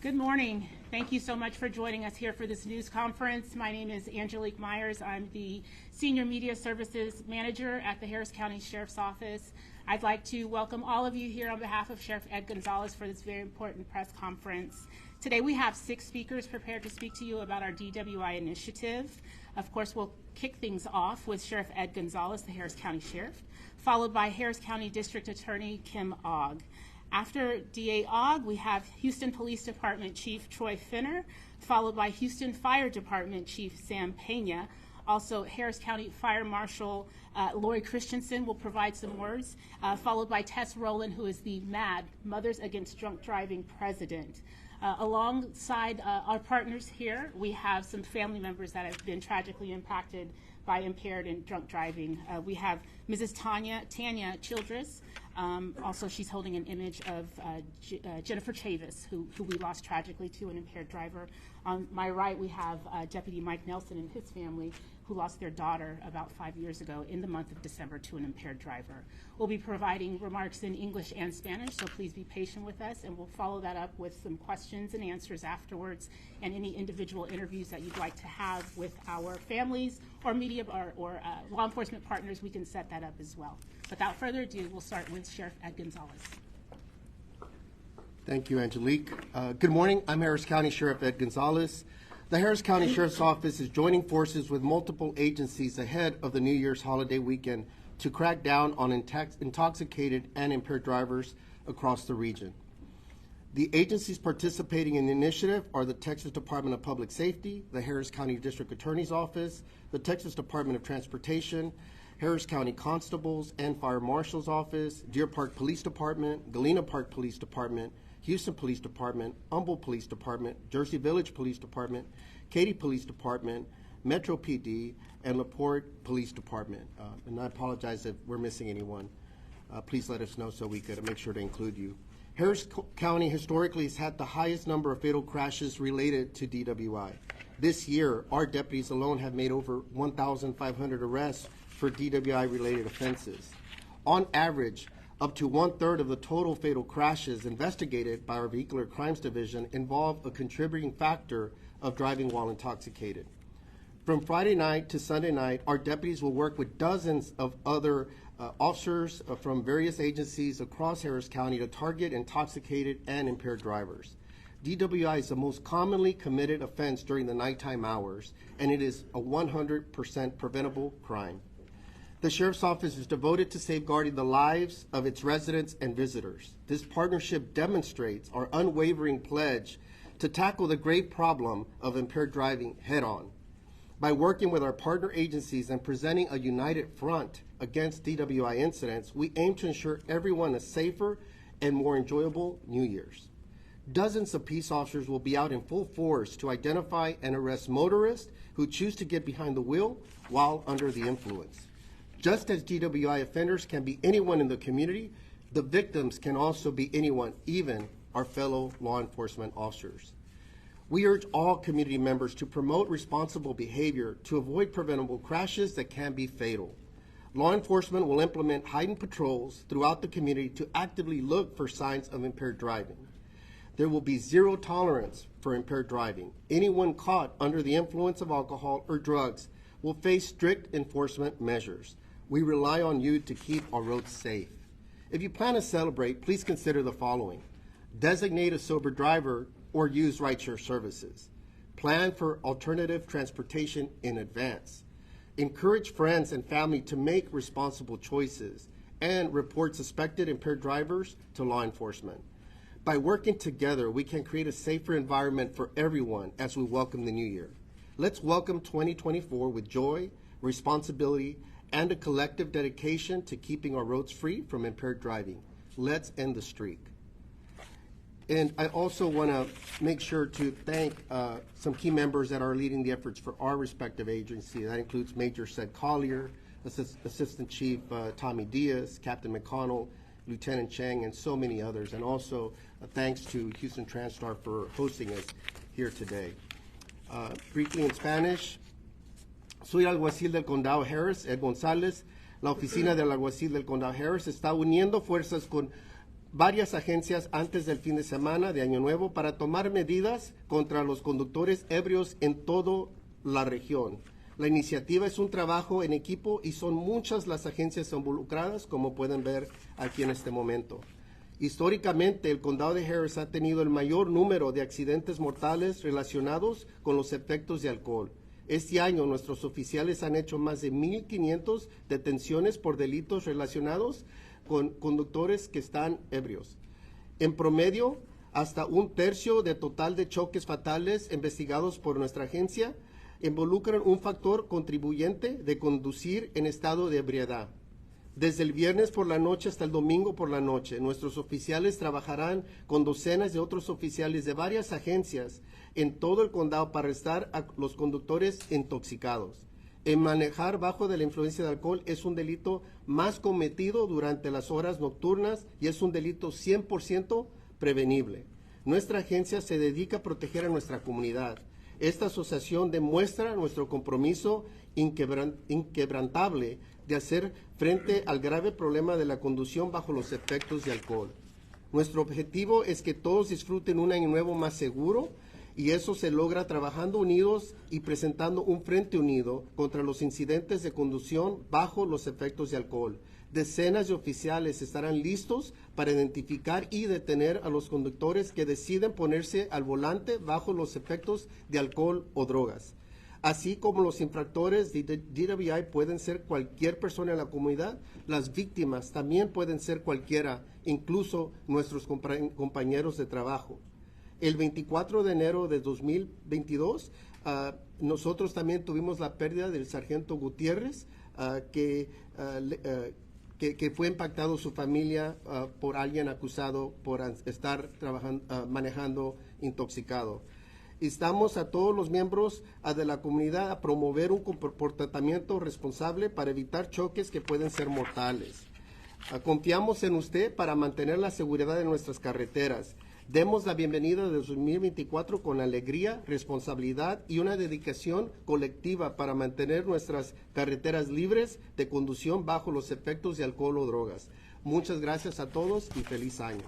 Good morning. Thank you so much for joining us here for this news conference. My name is Angelique Myers. I'm the Senior Media Services Manager at the Harris County Sheriff's Office. I'd like to welcome all of you here on behalf of Sheriff Ed Gonzalez for this very important press conference. Today we have 6 speakers prepared to speak to you about our DWI initiative. Of course, we'll kick things off with Sheriff Ed Gonzalez, the Harris County Sheriff, followed by Harris County District Attorney Kim Ogg. After DA Ogg, we have Houston Police Department Chief Troy Finner, followed by Houston Fire Department Chief Sam Pena. Also, Harris County Fire Marshal Lori Christensen will provide some words, followed by Tess Rowland, who is the MAD, Mothers Against Drunk Driving President. Alongside our partners here, we have some family members that have been tragically impacted by impaired and drunk driving. We have Mrs. Tanya Childress. Also, she's holding an image of Jennifer Chavis, who we lost tragically to an impaired driver. On my right, we have Deputy Mike Nelson and his family, who lost their daughter about 5 years ago in the month of December to an impaired driver. We'll be providing remarks in English and Spanish, so please be patient with us, and we'll follow that up with some questions and answers afterwards, and any individual interviews that you'd like to have with our families or media or law enforcement partners, we can set that up as well. Without further ado, we'll start with Sheriff Ed Gonzalez. Thank you, Angelique. Good morning. I'm Harris County Sheriff Ed Gonzalez. The Harris County Sheriff's Office is joining forces with multiple agencies ahead of the New Year's holiday weekend to crack down on intoxicated and impaired drivers across the region. The agencies participating in the initiative are the Texas Department of Public Safety, the Harris County District Attorney's Office, the Texas Department of Transportation, Harris County Constables and Fire Marshal's Office, Deer Park Police Department, Galena Park Police Department, Houston Police Department, Humboldt Police Department, Jersey Village Police Department, Katy Police Department, Metro PD, and LaPorte Police Department. And I apologize if we're missing anyone. Please let us know so we could make sure to include you. Harris County historically has had the highest number of fatal crashes related to DWI. This year, our deputies alone have made over 1,500 arrests for DWI-related offenses. On average, up to 1/3 of the total fatal crashes investigated by our Vehicular Crimes Division involve a contributing factor of driving while intoxicated. From Friday night to Sunday night, our deputies will work with dozens of other officers from various agencies across Harris County to target intoxicated and impaired drivers. DWI is the most commonly committed offense during the nighttime hours, and it is a 100% preventable crime. The Sheriff's Office is devoted to safeguarding the lives of its residents and visitors. This partnership demonstrates our unwavering pledge to tackle the great problem of impaired driving head-on. By working with our partner agencies and presenting a united front against DWI incidents, we aim to ensure everyone a safer and more enjoyable New Year's. Dozens of peace officers will be out in full force to identify and arrest motorists who choose to get behind the wheel while under the influence. Just as DWI offenders can be anyone in the community, the victims can also be anyone, even our fellow law enforcement officers. We urge all community members to promote responsible behavior to avoid preventable crashes that can be fatal. Law enforcement will implement heightened patrols throughout the community to actively look for signs of impaired driving. There will be zero tolerance for impaired driving. Anyone caught under the influence of alcohol or drugs will face strict enforcement measures. We rely on you to keep our roads safe. If you plan to celebrate, please consider the following. Designate a sober driver or use rideshare services. Plan for alternative transportation in advance. Encourage friends and family to make responsible choices and report suspected impaired drivers to law enforcement. By working together, we can create a safer environment for everyone as we welcome the new year. Let's welcome 2024 with joy, responsibility, and a collective dedication to keeping our roads free from impaired driving. Let's end the streak. And I also want to make sure to thank some key members that are leading the efforts for our respective agency. That includes Major Sed Collier, Assistant Chief Tommy Diaz, Captain McConnell, Lieutenant Chang, and so many others. And also thanks to Houston TransStar for hosting us here today. Briefly in Spanish, soy alguacil del Condado Harris, Ed González. La oficina del alguacil del Condado Harris está uniendo fuerzas con varias agencias antes del fin de semana de Año Nuevo para tomar medidas contra los conductores ebrios en toda la región. La iniciativa es un trabajo en equipo y son muchas las agencias involucradas, como pueden ver aquí en este momento. Históricamente, el condado de Harris ha tenido el mayor número de accidentes mortales relacionados con los efectos de alcohol. Este año, nuestros oficiales han hecho más de 1,500 detenciones por delitos relacionados con conductores que están ebrios. En promedio, hasta un tercio del total de choques fatales investigados por nuestra agencia involucran un factor contribuyente de conducir en estado de ebriedad. Desde el viernes por la noche hasta el domingo por la noche, nuestros oficiales trabajarán con docenas de otros oficiales de varias agencias en todo el condado para arrestar a los conductores intoxicados. El manejar bajo de la influencia de alcohol es un delito más cometido durante las horas nocturnas y es un delito 100% prevenible. Nuestra agencia se dedica a proteger a nuestra comunidad. Esta asociación demuestra nuestro compromiso inquebrantable de hacer frente al grave problema de la conducción bajo los efectos de alcohol. Nuestro objetivo es que todos disfruten un año nuevo más seguro, y eso se logra trabajando unidos y presentando un frente unido contra los incidentes de conducción bajo los efectos de alcohol. Decenas de oficiales estarán listos para identificar y detener a los conductores que deciden ponerse al volante bajo los efectos de alcohol o drogas. Así como los infractores de DWI pueden ser cualquier persona en la comunidad, las víctimas también pueden ser cualquiera, incluso nuestros compañeros de trabajo. El 24 de enero de 2022, nosotros también tuvimos la pérdida del sargento Gutiérrez, que fue impactado su familia por alguien acusado por estar manejando intoxicado. Instamos a todos los miembros de la comunidad a promover un comportamiento responsable para evitar choques que pueden ser mortales. Confiamos en usted para mantener la seguridad de nuestras carreteras. Demos la bienvenida de 2024 con alegría, responsabilidad y una dedicación colectiva para mantener nuestras carreteras libres de conducción bajo los efectos de alcohol o drogas. Muchas gracias a todos y feliz año.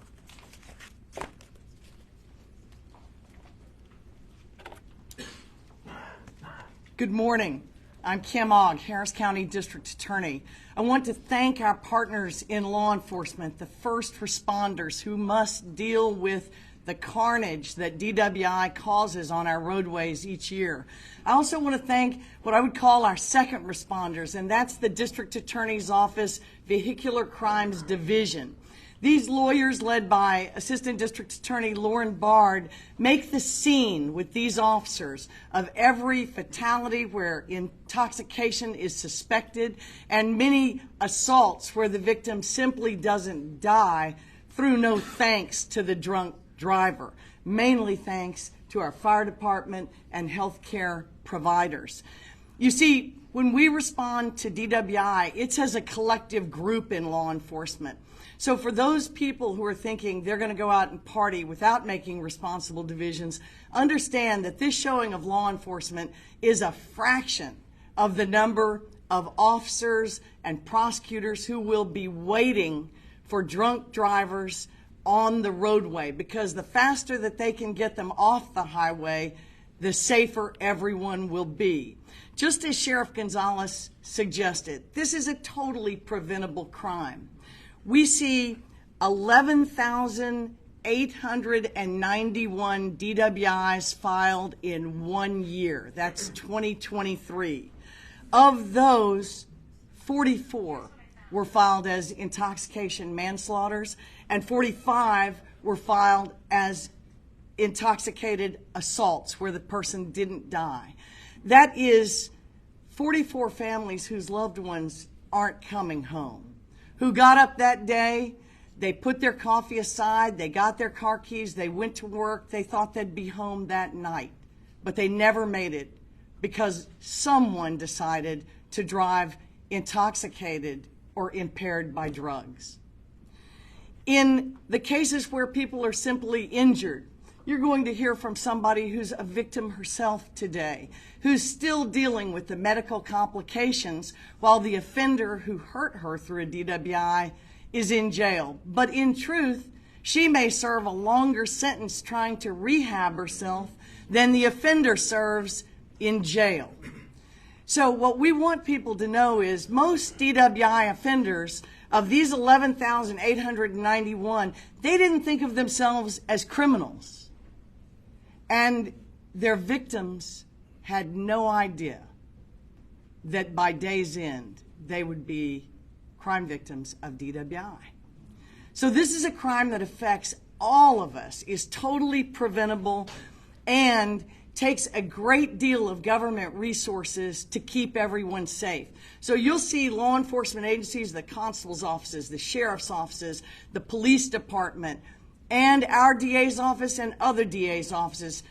Good morning. I'm Kim Ogg, Harris County District Attorney. I want to thank our partners in law enforcement, the first responders who must deal with the carnage that DWI causes on our roadways each year. I also want to thank what I would call our second responders, and that's the District Attorney's Office Vehicular Crimes Division. These lawyers, led by Assistant District Attorney Lauren Bard, make the scene with these officers of every fatality where intoxication is suspected and many assaults where the victim simply doesn't die through no thanks to the drunk driver, mainly thanks to our fire department and health care providers. You see, when we respond to DWI, it's as a collective group in law enforcement. So for those people who are thinking they're going to go out and party without making responsible divisions, understand that this showing of law enforcement is a fraction of the number of officers and prosecutors who will be waiting for drunk drivers on the roadway, because the faster that they can get them off the highway, the safer everyone will be. Just as Sheriff Gonzalez suggested, this is a totally preventable crime. We see 11,891 DWIs filed in 1 year. That's 2023. Of those, 44 were filed as intoxication manslaughters, and 45 were filed as intoxicated assaults where the person didn't die. That is 44 families whose loved ones aren't coming home, who got up that day, they put their coffee aside, they got their car keys, they went to work, they thought they'd be home that night, but they never made it because someone decided to drive intoxicated or impaired by drugs. In the cases where people are simply injured, you're going to hear from somebody who's a victim herself today, who's still dealing with the medical complications while the offender who hurt her through a DWI is in jail. But in truth, She may serve a longer sentence trying to rehab herself than the offender serves in jail. So what we want people to know is most DWI offenders, of these 11,891, they didn't think of themselves as criminals. And their victims had no idea that by day's end, they would be crime victims of DWI. So this is a crime that affects all of us, is totally preventable, and takes a great deal of government resources to keep everyone safe. So you'll see law enforcement agencies, the constable's offices, the sheriff's offices, the police department, and our DA's office and other DA's offices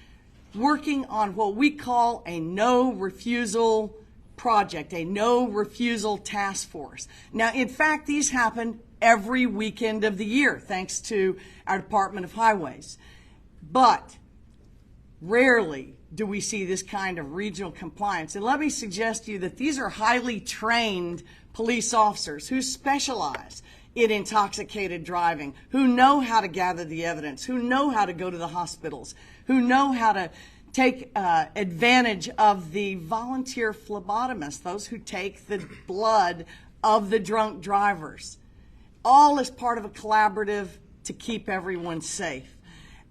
working on what we call a no refusal project, a no refusal task force. Now, in fact, these happen every weekend of the year, thanks to our Department of Highways. But rarely do we see this kind of regional compliance. And let me suggest to you that these are highly trained police officers who specialize in intoxicated driving, who know how to gather the evidence, who know how to go to the hospitals, who know how to take advantage of the volunteer phlebotomists, those who take the blood of the drunk drivers. All as part of a collaborative to keep everyone safe.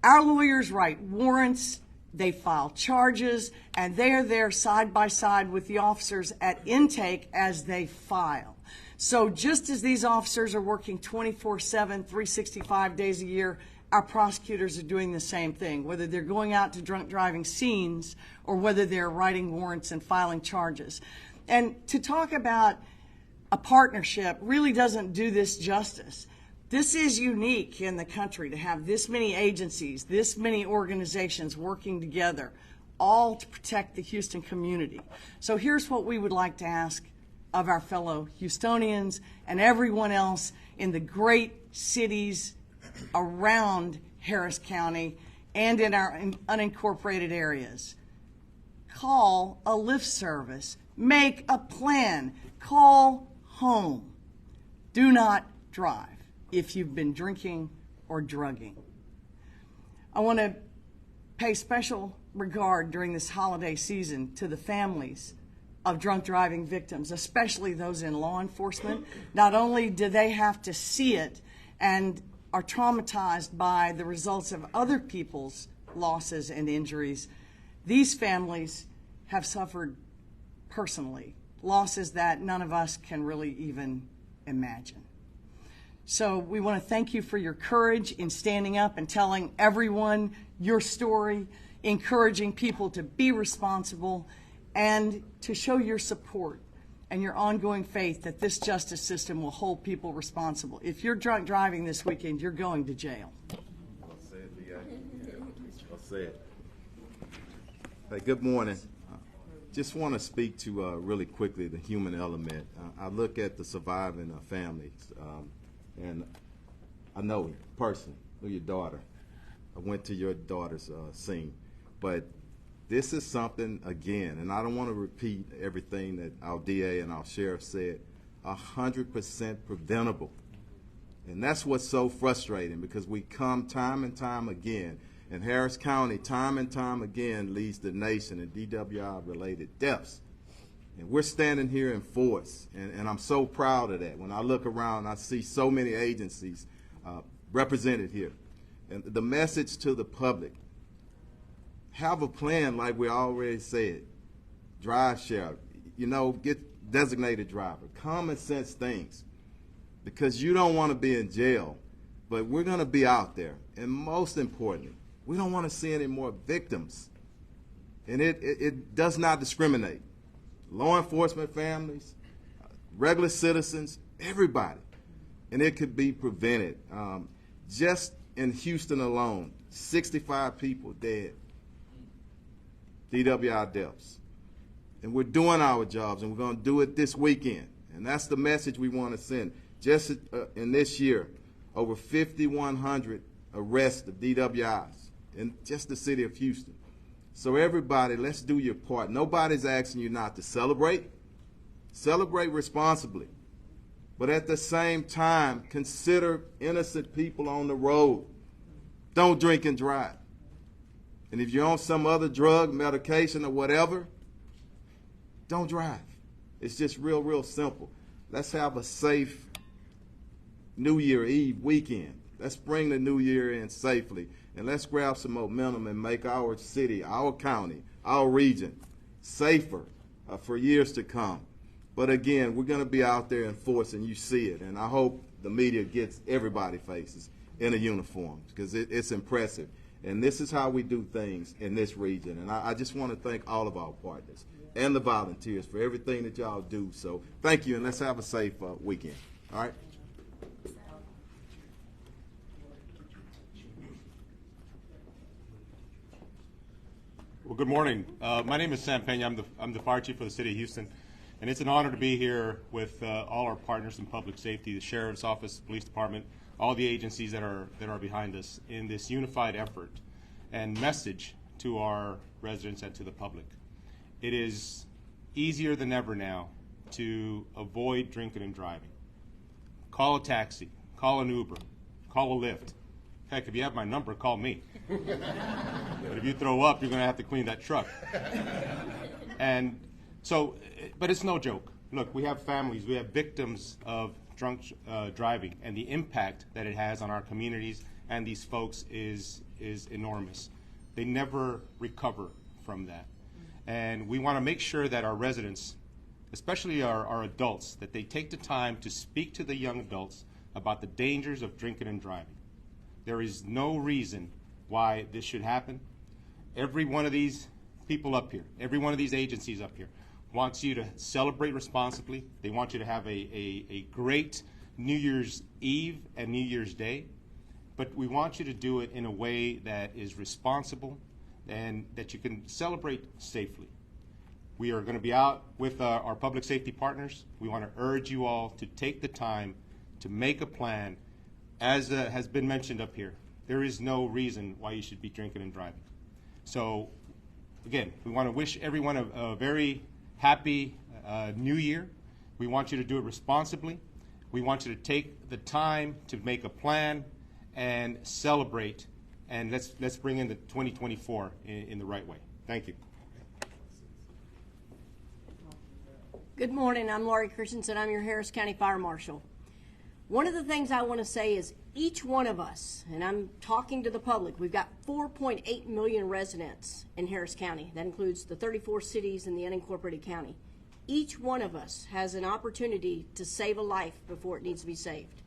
Our lawyers write warrants, they file charges, and they are there side by side with the officers at intake as they file. So just as these officers are working 24/7, 365 days a year, our prosecutors are doing the same thing, whether they're going out to drunk driving scenes or whether they're writing warrants and filing charges. And to talk about a partnership really doesn't do this justice. This is unique in the country to have this many agencies, this many organizations working together, all to protect the Houston community. So here's what we would like to ask of our fellow Houstonians and everyone else in the great cities around Harris County and in our unincorporated areas. Call a Lyft service. Make a plan. Call home. Do not drive if you've been drinking or drugging. I want to pay special regard during this holiday season to the families of drunk driving victims, especially those in law enforcement. Not only do they have to see it and are traumatized by the results of other people's losses and injuries, these families have suffered personally losses that none of us can really even imagine. So we want to thank you for your courage in standing up and telling everyone your story, encouraging people to be responsible, and to show your support and your ongoing faith that this justice system will hold people responsible. If you're drunk driving this weekend, you're going to jail. Well said, D.A. Well said. Hey, good morning. Just want to speak to really quickly the human element. I look at the surviving families, and I know personally, know your daughter. I went to your daughter's scene, but this is something, again, and I don't want to repeat everything that our DA and our sheriff said, 100% preventable. And that's what's so frustrating, because we come time and time again, and Harris County time and time again leads the nation in DWI-related deaths. And we're standing here in force, and I'm so proud of that. When I look around, I see so many agencies represented here. And the message to the public, have a plan like we already said. Drive share, get designated driver, common sense things. Because you don't want to be in jail, but we're going to be out there. And most importantly, we don't want to see any more victims. And it does not discriminate. Law enforcement families, regular citizens, everybody. And it could be prevented. Just in Houston alone, 65 people dead. DWI deaths. And we're doing our jobs, and we're going to do it this weekend. And that's the message we want to send. Just in this year, over 5,100 arrests of DWIs in just the city of Houston. So everybody, let's do your part. Nobody's asking you not to celebrate. Celebrate responsibly. But at the same time, consider innocent people on the road. don't drink and drive. And if you're on some other drug, medication, or whatever, don't drive. It's just real simple. Let's have a safe New Year Eve weekend. Let's bring the new year in safely, and let's grab some momentum and make our city, our county, our region safer for years to come. But again, we're going to be out there enforcing. You see it, and I hope the media gets everybody faces in a uniform, because it's impressive. And this is how we do things in this region. And I just want to thank all of our partners and the volunteers for everything that y'all do. So thank you, and let's have a safe weekend. All right? Well, good morning. My name is Sam Pena. I'm the fire chief for the city of Houston, and it's an honor to be here with all our partners in public safety, the sheriff's office, police department, all the agencies that are behind us in this unified effort and message to our residents and to the public. It is easier than ever now to avoid drinking and driving. Call a taxi, call an Uber, call a Lyft. Heck, if you have my number, call me. But if you throw up, you're going to have to clean that truck. And so, but it's no joke. Look, we have families, we have victims of drunk driving, and the impact that it has on our communities and these folks is enormous. They never recover from that. And we want to make sure that our residents, especially our adults, that they take the time to speak to the young adults about the dangers of drinking and driving. There is no reason why this should happen. Every one of these people up here, every one of these agencies up here wants you to celebrate responsibly. They want you to have a great New Year's Eve and New Year's Day, but we want you to do it in a way that is responsible and that you can celebrate safely. We are going to be out with our public safety partners. We want to urge you all to take the time to make a plan. As has been mentioned up here, there is no reason why you should be drinking and driving. So, again, we want to wish everyone a very happy New Year. We want you to do it responsibly. We want you to take the time to make a plan and celebrate, and let's bring in the 2024 in the right way. Thank you. Good morning. I'm Laurie Christensen. I'm your Harris County Fire Marshal. One of the things I want to say is each one of us, and I'm talking to the public, we've got 4.8 million residents in Harris County. That includes the 34 cities and the unincorporated county. Each one of us has an opportunity to save a life before it needs to be saved.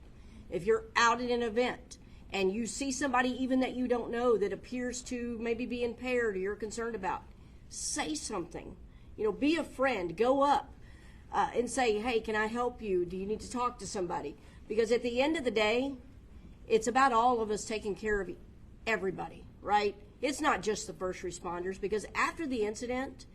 If you're out at an event and you see somebody even that you don't know that appears to maybe be impaired or you're concerned about, say something. You know, be a friend. Go up and say, hey, can I help you? Do you need to talk to somebody? Because at the end of the day, it's about all of us taking care of everybody, right? It's not just the first responders, because after the incident,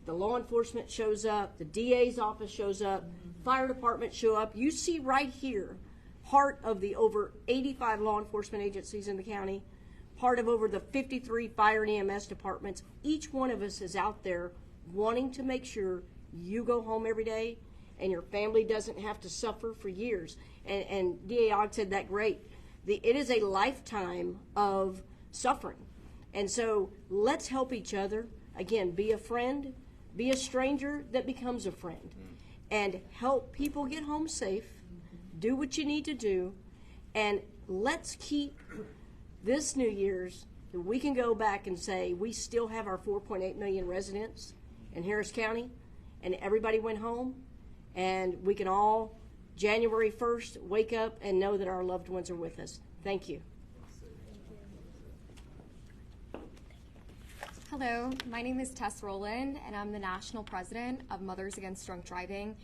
the law enforcement shows up, the DA's office shows up, fire department show up. You see right here, part of the over 85 law enforcement agencies in the county, part of over the 53 fire and EMS departments. Each one of us is out there wanting to make sure you go home every day and your family doesn't have to suffer for years. And DA Ogg said that great. It is a lifetime of suffering. And so let's help each other. Again, be a friend, be a stranger that becomes a friend, and help people get home safe. Do what you need to do, and let's keep this New Year's, we can go back and say we still have our 4.8 million residents in Harris County, and everybody went home, and we can all January 1st wake up and know that our loved ones are with us. Thank you. Hello, my name is Tess Rowland, and I'm the National President of Mothers Against Drunk Driving.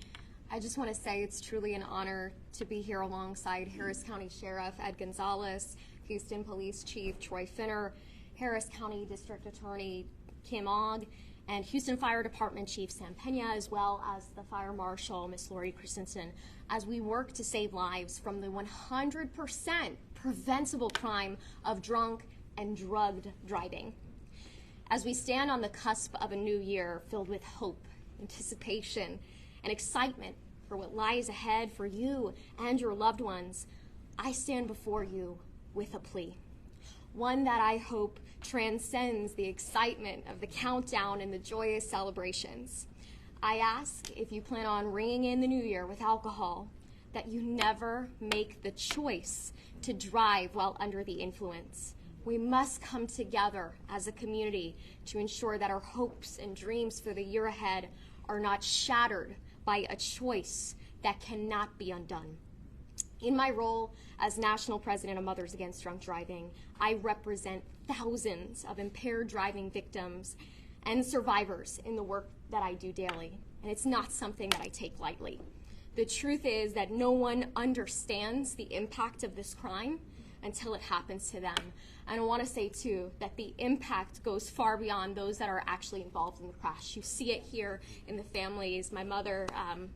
I just want to say it's truly an honor to be here alongside Harris County Sheriff Ed Gonzalez, Houston Police Chief Troy Finner, Harris County District Attorney Kim Ogg, and Houston Fire Department Chief Sam Pena, as well as the Fire Marshal, Miss Laurie Christensen, as we work to save lives from the 100% preventable crime of drunk and drugged driving. As we stand on the cusp of a new year filled with hope, anticipation, and excitement for what lies ahead for you and your loved ones, I stand before you with a plea. one that I hope transcends the excitement of the countdown and the joyous celebrations. I ask, if you plan on ringing in the new year with alcohol, that you never make the choice to drive while under the influence. We must come together as a community to ensure that our hopes and dreams for the year ahead are not shattered by a choice that cannot be undone. In my role as National President of Mothers Against Drunk Driving, I represent thousands of impaired driving victims and survivors in the work that I do daily, and it's not something that I take lightly. The truth is that no one understands the impact of this crime until it happens to them. And I want to say, too, that the impact goes far beyond those that are actually involved in the crash. You see it here in the families. My mother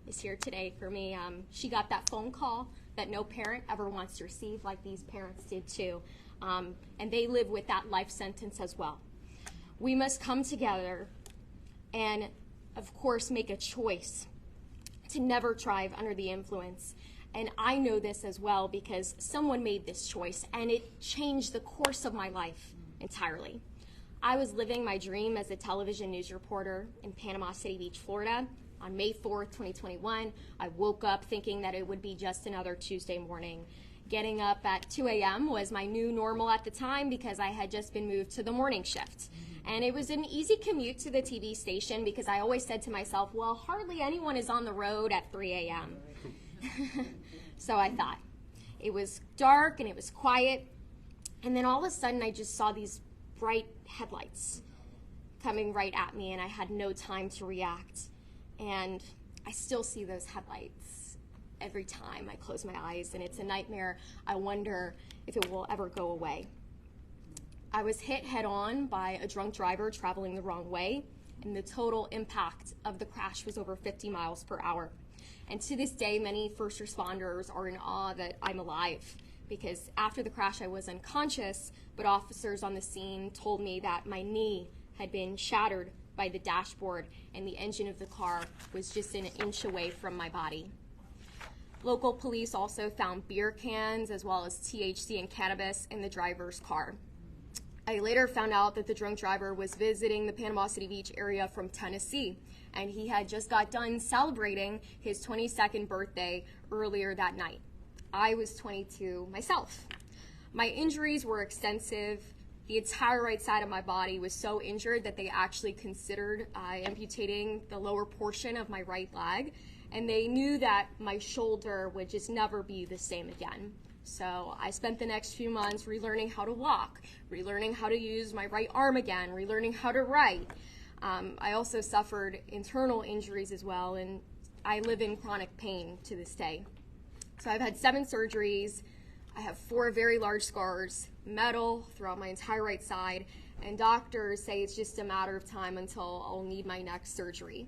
is here today for me. She got that phone call that no parent ever wants to receive, like these parents did, too. And they live with that life sentence as well. We must come together and, of course, make a choice to never drive under the influence. And I know this as well because someone made this choice and it changed the course of my life entirely. I was living my dream as a television news reporter in Panama City Beach, Florida. On May 4th, 2021, I woke up thinking that it would be just another Tuesday morning. Getting up at 2 a.m. was my new normal at the time because I had just been moved to the morning shift. And it was an easy commute to the TV station because I always said to myself, well, hardly anyone is on the road at 3 a.m. So I thought. It was dark and it was quiet. And then all of a sudden I just saw these bright headlights coming right at me and I had no time to react. And I still see those headlights every time I close my eyes, and it's a nightmare. I wonder if it will ever go away. I was hit head on by a drunk driver traveling the wrong way, and the total impact of the crash was over 50 miles per hour. And to this day, many first responders are in awe that I'm alive, because after the crash I was unconscious, but officers on the scene told me that my knee had been shattered by the dashboard and the engine of the car was just an inch away from my body. Local police also found beer cans as well as THC and cannabis in the driver's car. I later found out that the drunk driver was visiting the Panama City Beach area from Tennessee, and he had just got done celebrating his 22nd birthday earlier that night. I was 22 myself. My injuries were extensive. The entire right side of my body was so injured that they actually considered amputating the lower portion of my right leg, and they knew that my shoulder would just never be the same again. So I spent the next few months relearning how to walk, relearning how to use my right arm again, relearning how to write. I also suffered internal injuries as well, and I live in chronic pain to this day. So I've had 7 surgeries. I have 4 very large scars, metal throughout my entire right side, and doctors say it's just a matter of time until I'll need my next surgery.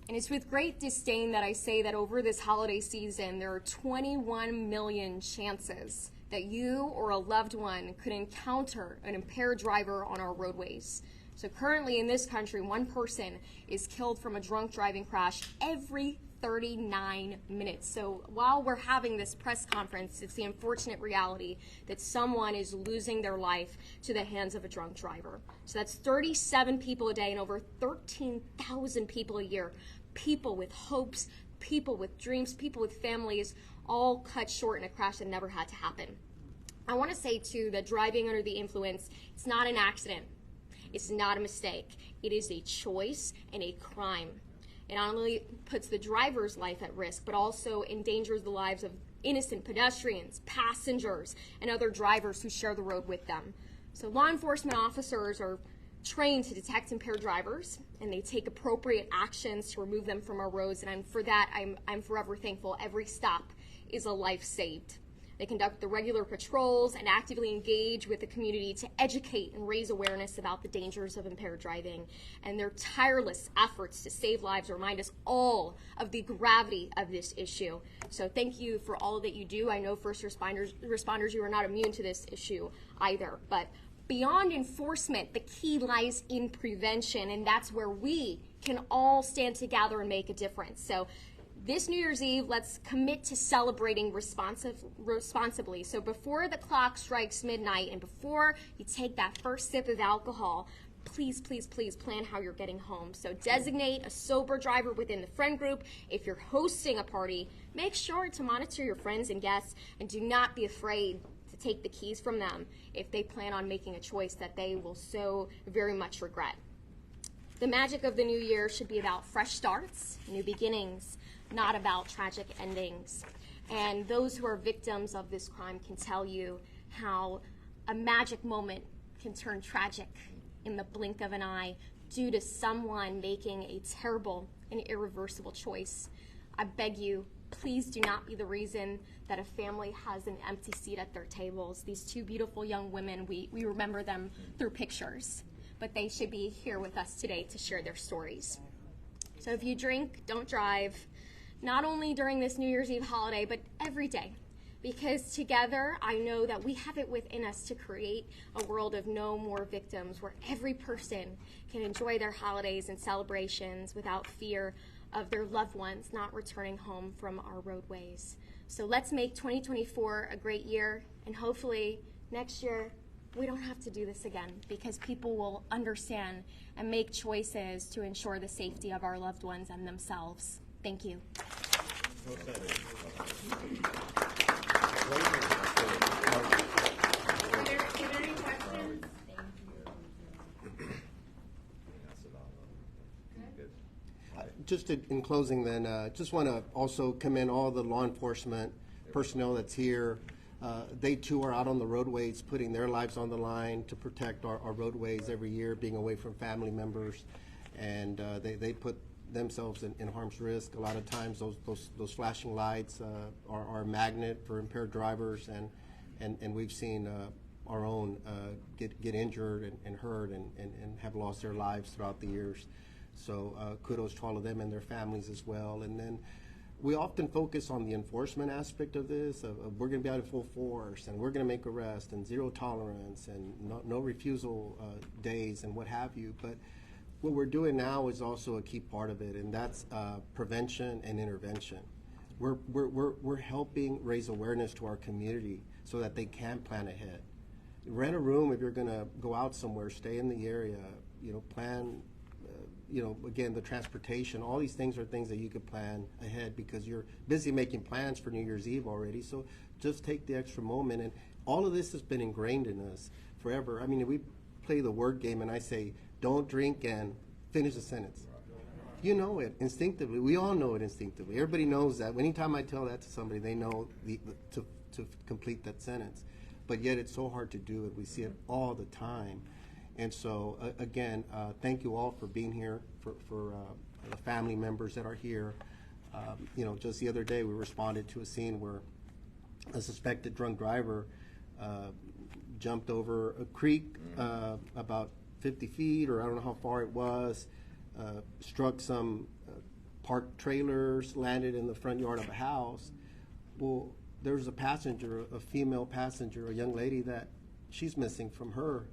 And it's with great disdain that I say that over this holiday season, there are 21 million chances that you or a loved one could encounter an impaired driver on our roadways. So currently in this country, 1 person is killed from a drunk driving crash every 39 minutes. So while we're having this press conference, it's the unfortunate reality that someone is losing their life to the hands of a drunk driver. So that's 37 people a day and over 13,000 people a year. People with hopes, people with dreams, people with families, all cut short in a crash that never had to happen. I want to say, too, that driving under the influence, it's not an accident. It's not a mistake. It is a choice and a crime. It not only puts the driver's life at risk, but also endangers the lives of innocent pedestrians, passengers, and other drivers who share the road with them. So law enforcement officers are trained to detect impaired drivers, and they take appropriate actions to remove them from our roads, and for that, I'm forever thankful. Every stop is a life saved. They conduct the regular patrols and actively engage with the community to educate and raise awareness about the dangers of impaired driving. And their tireless efforts to save lives remind us all of the gravity of this issue. So thank you for all that you do. I know first responders, you are not immune to this issue either. But beyond enforcement, the key lies in prevention, and that's where we can all stand together and make a difference. So This New Year's Eve, let's commit to celebrating responsibly. So before the clock strikes midnight and before you take that first sip of alcohol, please, please, please plan how you're getting home. So designate a sober driver within the friend group. If you're hosting a party, make sure to monitor your friends and guests, and do not be afraid to take the keys from them if they plan on making a choice that they will so very much regret. The magic of the new year should be about fresh starts, new beginnings, not about tragic endings. And those who are victims of this crime can tell you how a magic moment can turn tragic in the blink of an eye due to someone making a terrible and irreversible choice. I beg you, please do not be the reason that a family has an empty seat at their tables. These two beautiful young women, we remember them through pictures, but they should be here with us today to share their stories. So if you drink, don't drive, not only during this New Year's Eve holiday, but every day. Because together, I know that we have it within us to create a world of no more victims, where every person can enjoy their holidays and celebrations without fear of their loved ones not returning home from our roadways. So let's make 2024 a great year, and hopefully next year we don't have to do this again, because people will understand and make choices to ensure the safety of our loved ones and themselves. Thank you. Are there any questions? Just in closing then, just want to also commend all the law enforcement personnel that's here. They too are out on the roadways putting their lives on the line to protect our roadways every year, being away from family members, and they put themselves in harm's risk. A lot of times those flashing lights are a magnet for impaired drivers, and we've seen our own get injured and hurt and have lost their lives throughout the years. So kudos to all of them and their families as well. And then we often focus on the enforcement aspect of this, of we're going to be out in full force, and we're going to make arrests, and zero tolerance, and no refusal days, and what have you. But what we're doing now is also a key part of it, and that's prevention and intervention. We're helping raise awareness to our community so that they can plan ahead. Rent a room if you're going to go out somewhere. Stay in the area. Plan. Again, the transportation, all these things are things that you could plan ahead because you're busy making plans for New Year's Eve already. So just take the extra moment. And all of this has been ingrained in us forever. I mean, we play the word game and I say, don't drink and finish the sentence. You know it instinctively. We all know it instinctively. Everybody knows that. Anytime I tell that to somebody, they know to complete that sentence. But yet it's so hard to do it. We see it all the time. And so, again, thank you all for being here, for the family members that are here. Just the other day we responded to a scene where a suspected drunk driver jumped over a creek about 50 feet, or I don't know how far it was, struck some parked trailers, landed in the front yard of a house. Well, there was a passenger, a female passenger, a young lady that she's missing from her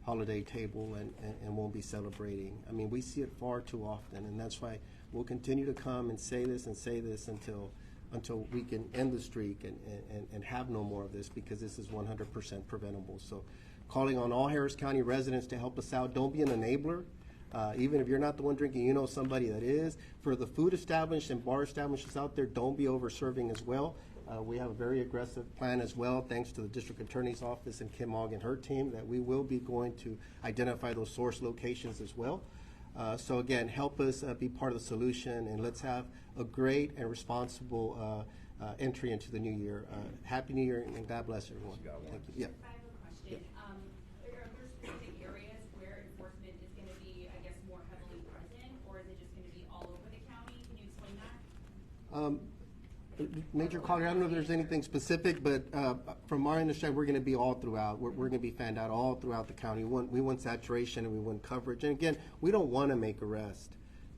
holiday table and won't be celebrating. I mean, we see it far too often, and that's why we'll continue to come and say this until we can end the streak and have no more of this, because this is 100% preventable. So calling on all Harris County residents to help us out. Don't be an enabler. Even if you're not the one drinking, you know somebody that is. For the food establishments and bar establishments out there, don't be over-serving as well. We have a very aggressive plan as well, thanks to the District Attorney's Office and Kim Ogg and her team, that we will be going to identify those source locations as well. So again, help us be part of the solution, and let's have a great and responsible entry into the new year. Happy New Year, and God bless everyone. Thank you. Yeah. I have a question. Are there specific areas where enforcement is going to be, I guess, more heavily present, or is it just going to be all over the county? Can you explain that? Major Collier, I don't know if there's anything specific, but from our understanding, we're going to be all throughout. We're going to be fanned out all throughout the county. We want saturation and we want coverage. And again, we don't want to make arrests,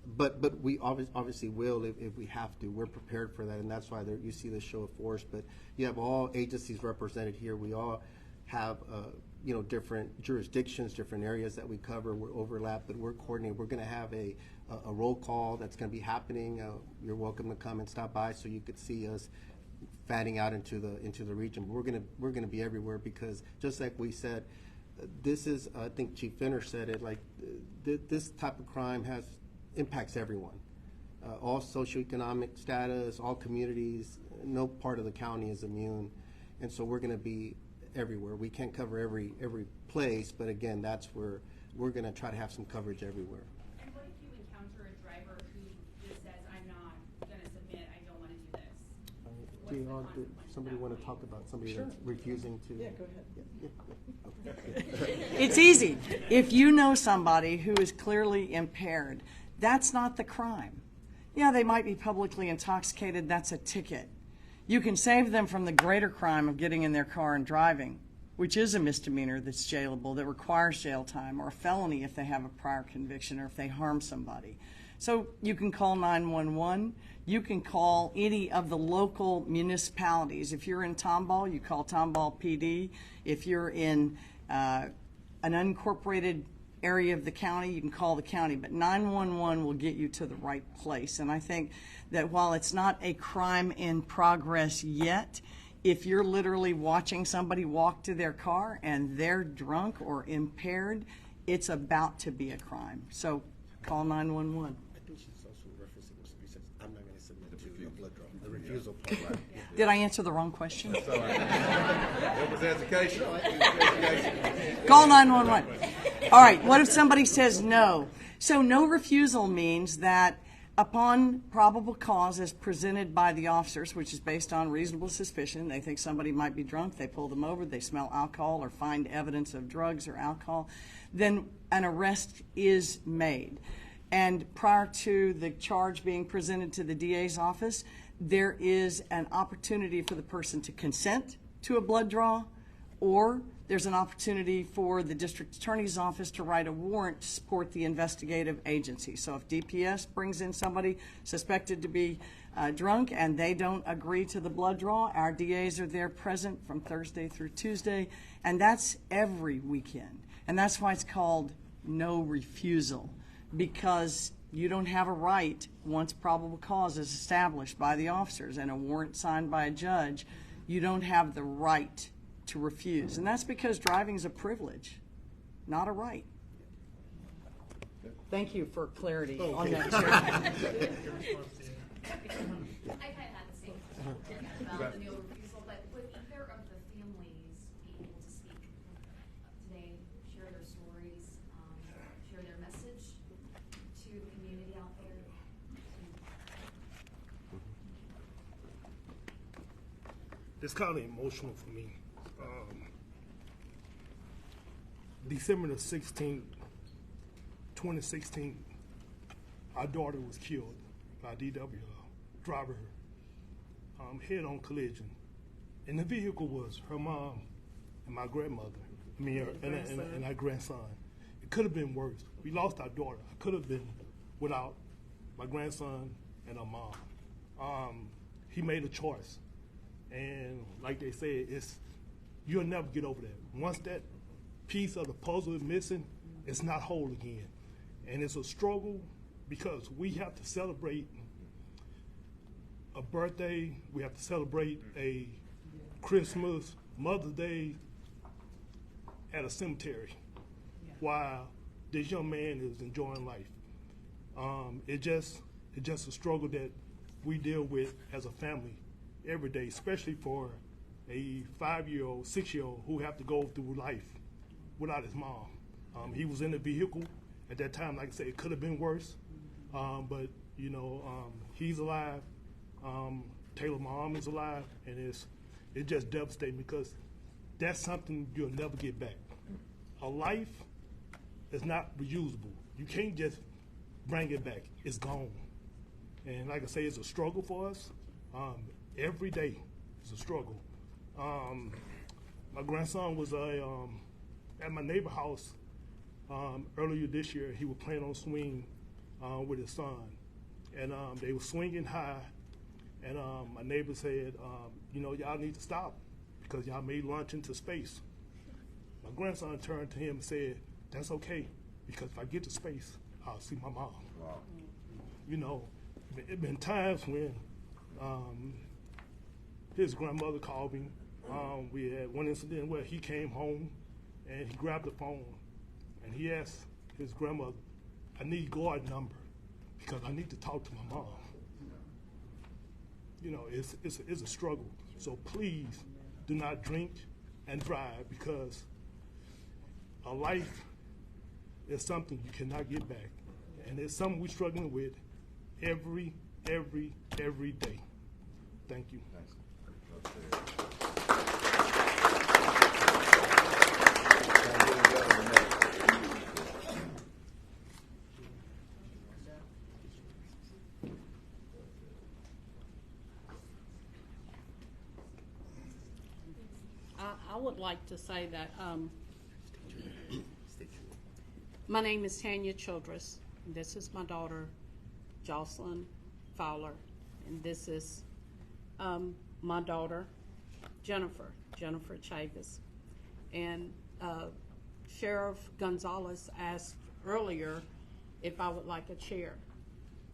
but we obviously will if we have to. We're prepared for that, and that's why you see the show of force. But you have all agencies represented here. We all have different jurisdictions, different areas that we cover. We're overlapped, but we're coordinated. We're going to have a roll call that's going to be happening. You're welcome to come and stop by so you could see us fanning out into the region. But we're gonna be everywhere because just like we said, this is, I think Chief Finner said it, like this type of crime impacts everyone, all socioeconomic status, all communities. No part of the county is immune, and so we're gonna be everywhere. We can't cover every place, but again, that's where we're gonna try to have some coverage everywhere. And what if you encounter a driver who just says, I'm not gonna submit, I don't wanna do this? What's the consequence of Somebody that? want to talk about somebody that's refusing to? Yeah, go ahead. Okay. It's easy. If you know somebody who is clearly impaired, that's not the crime. Yeah, they might be publicly intoxicated, that's a ticket. You can save them from the greater crime of getting in their car and driving, which is a misdemeanor that's jailable, that requires jail time, or a felony if they have a prior conviction or if they harm somebody. So you can call 911. You can call any of the local municipalities. If you're in Tomball, you call Tomball PD. If you're in an unincorporated area of the county, you can call the county. But 911 will get you to the right place. And I think that while it's not a crime in progress yet, if you're literally watching somebody walk to their car and they're drunk or impaired, it's about to be a crime. So call 911. I think she's also referencing what she says, I'm not going to submit to a blood draw. The refusal part. Did I answer the wrong question? It was education. Call 911. All right, what if somebody says no? So no refusal means that upon probable cause as presented by the officers, which is based on reasonable suspicion, they think somebody might be drunk, they pull them over, they smell alcohol or find evidence of drugs or alcohol, then an arrest is made. And prior to the charge being presented to the DA's office, there is an opportunity for the person to consent to a blood draw, or there's an opportunity for the district attorney's office to write a warrant to support the investigative agency. So if DPS brings in somebody suspected to be drunk and they don't agree to the blood draw, our DAs are there present from Thursday through Tuesday, and that's every weekend. And that's why it's called no refusal, because you don't have a right, once probable cause is established by the officers and a warrant signed by a judge, you don't have the right to refuse. And that's because driving is a privilege, not a right. Thank you for clarity on that. I kind of had the same question about the no refusal, but would either of the families be able to speak today, share their stories, share their message to the community out there? It's kind of emotional for me. December the 16th, 2016, our daughter was killed by DWI, driver, head-on collision. And the vehicle was her mom and my grandmother, and our grandson. It could have been worse. We lost our daughter. I could have been without my grandson and our mom. He made a choice. And like they say, you'll never get over that. Once that piece of the puzzle is missing, it's not whole again. And it's a struggle because we have to celebrate a birthday, we have to celebrate a Christmas, Mother's Day at a cemetery while this young man is enjoying life. It's just a struggle that we deal with as a family every day, especially for a 5-year-old, 6-year-old who have to go through life without his mom. He was in the vehicle at that time. Like I said, it could have been worse, but he's alive. Taylor's mom is alive, and it's just devastating because that's something you'll never get back. A life is not reusable. You can't just bring it back. It's gone. And like I say, it's a struggle for us. Every day is a struggle. My grandson was at my neighbor's house earlier this year. He was playing on a swing with his son, and they were swinging high. And my neighbor said, y'all need to stop because y'all may launch into space. My My grandson turned to him and said, "That's okay, because if I get to space, I'll see my mom." Wow. You know, it been times when his grandmother called me. We had one incident where he came home and he grabbed the phone and he asked his grandmother, "I need guard number because I need to talk to my mom." You know, it's a struggle. So please do not drink and drive, because a life is something you cannot get back. And it's something we're struggling with every day. Thank you. I would like to say that my name is Tanya Childress. And this is my daughter, Jocelyn Fowler, and this is my daughter, Jennifer Chavis. And Sheriff Gonzalez asked earlier if I would like a chair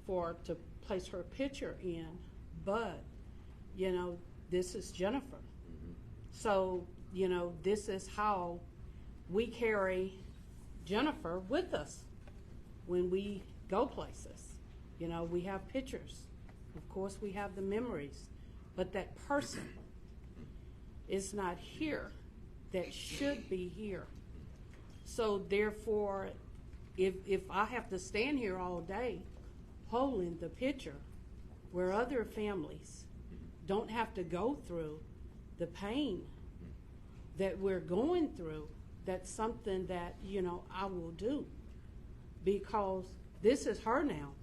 to place her picture in, but, you know, this is Jennifer. So, you know, this is how we carry Jennifer with us when we go places. You know, we have pictures. Of course, we have the memories. But that person is not here that should be here. So, therefore, if I have to stand here all day holding the picture where other families don't have to go through the pain that we're going through, that's something that, you know, I will do, because this is her now.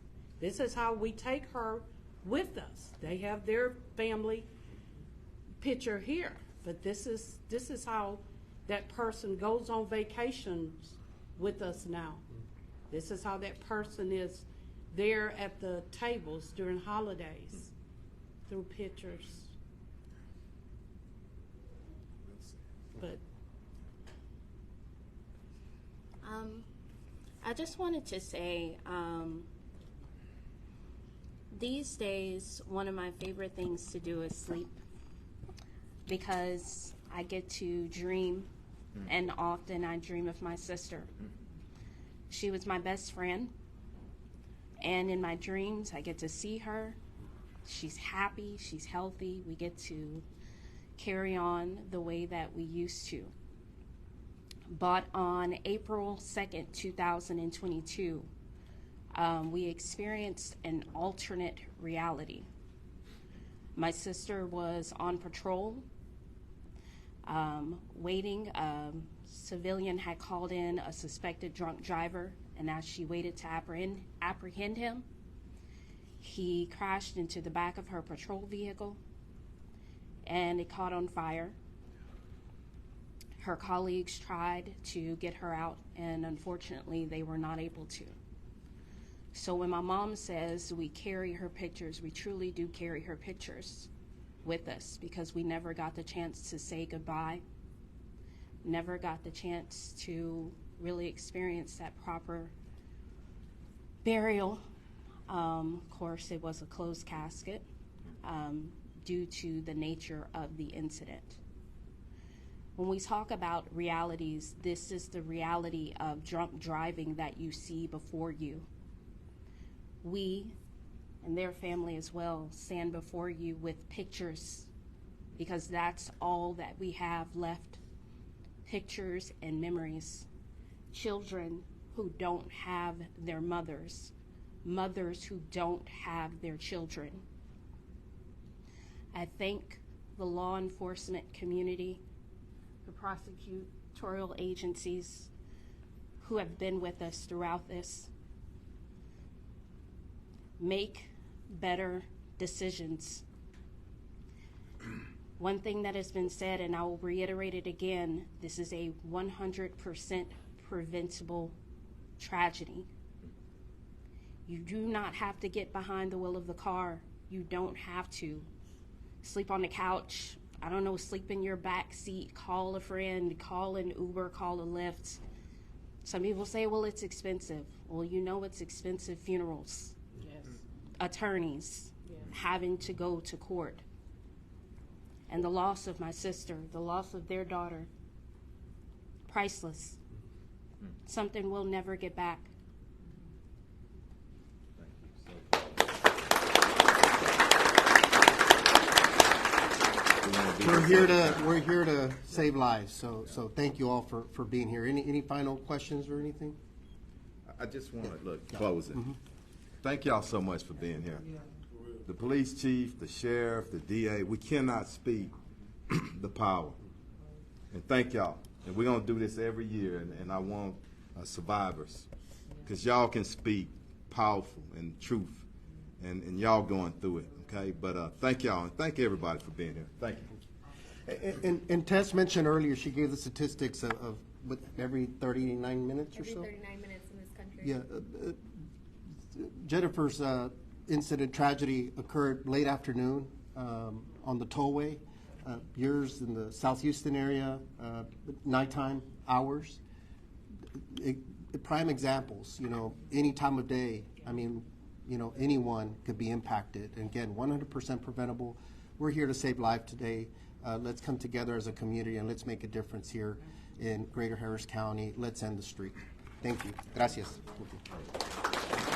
This is how we take her with us. They have their family picture here, but this is how that person goes on vacations with us now. This is how that person is there at the tables during holidays through pictures. But I just wanted to say, these days, one of my favorite things to do is sleep, because I get to dream, and often I dream of my sister. She was my best friend, and in my dreams, I get to see her. She's happy, she's healthy. We get to carry on the way that we used to. But on April 2nd, 2022, we experienced an alternate reality. My sister was on patrol, waiting. A civilian had called in a suspected drunk driver, and as she waited to apprehend him, he crashed into the back of her patrol vehicle, and it caught on fire. Her colleagues tried to get her out, and unfortunately, they were not able to. So when my mom says we carry her pictures, we truly do carry her pictures with us, because we never got the chance to say goodbye, never got the chance to really experience that proper burial. Of course, it was a closed casket due to the nature of the incident. When we talk about realities, this is the reality of drunk driving that you see before you. We, and their family as well, stand before you with pictures, because that's all that we have left. Pictures and memories. Children who don't have their mothers. Mothers who don't have their children. I thank the law enforcement community, the prosecutorial agencies who have been with us throughout this. Make better decisions. One thing that has been said, and I will reiterate it again, this is a 100% preventable tragedy. You do not have to get behind the wheel of the car. You don't have to sleep on the couch I don't know, sleep in your back seat, call a friend, call an Uber, call a Lyft. Some people say, well, it's expensive. Well, you know it's expensive. Funerals, Yes. attorneys, having to go to court. And the loss of my sister, the loss of their daughter, priceless. Something we'll never get back. We're here to save lives. So thank you all for being here. Any final questions or anything? I just want to, look, closing. Thank y'all so much for being here. The police chief, the sheriff, the DA, we cannot speak the power. And thank y'all. And we're going to do this every year, and I want survivors, because y'all can speak powerful and truth, and y'all going through it, okay? But thank y'all, and thank everybody for being here. Thank you. And Tess mentioned earlier, she gave the statistics of what, every 39 minutes or so? Every 39 minutes in this country. Yeah. Jennifer's incident tragedy occurred late afternoon on the tollway. Yours in the South Houston area, nighttime hours. Prime examples, any time of day. I mean, anyone could be impacted. And again, 100% preventable. We're here to save life today. Let's come together as a community and let's make a difference here in Greater Harris County. Let's end the streak. Thank you. Gracias. Thank you.